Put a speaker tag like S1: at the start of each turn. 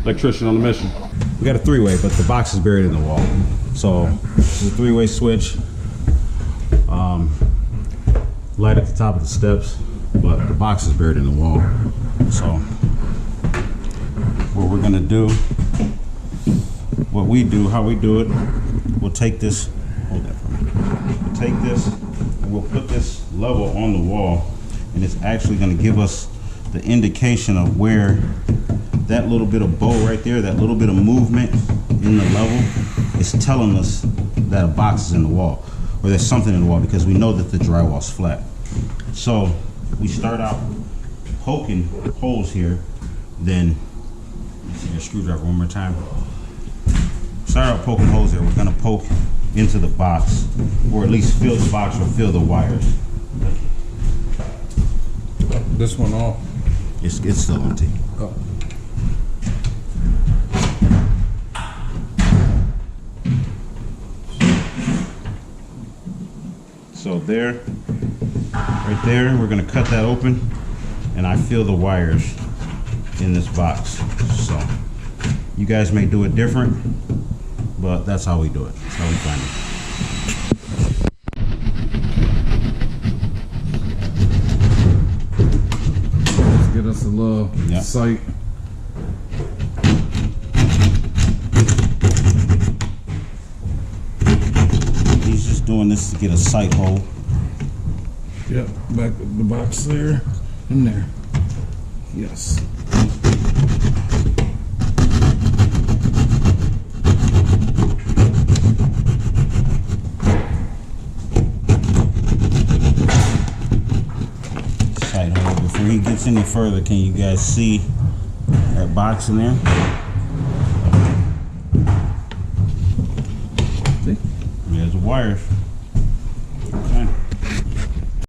S1: Electrician on the mission.
S2: We got a three-way, but the box is buried in the wall. So this is a three-way switch. Light at the top of the steps, but the box is buried in the wall. So what we're gonna do, how we do it, we'll take this, hold that for me. We'll take this and we'll put this level on the wall, and it's actually gonna give us the indication of where that little bit of bow right there, that little bit of movement in the level is telling us that a box is in the wall, or there's something in the wall, because we know that the drywall's flat. So we start out poking holes here, then let's see your screwdriver one more time. Start out poking holes there. We're gonna poke into the box, or at least fill the box or fill the wires.
S3: This one off.
S2: It's still empty.
S3: Oh.
S2: So there, right there, we're gonna cut that open, and I feel the wires in this box. So you guys may do it different, but that's how we do it. That's how we find
S3: it. Let's get us a little sight.
S2: He's just doing this to get a sight hole.
S3: Yep, back the box there, in there. Yes.
S2: Sight hole. Before he gets any further, can you guys see that box in there?
S3: See?
S2: There's the wires.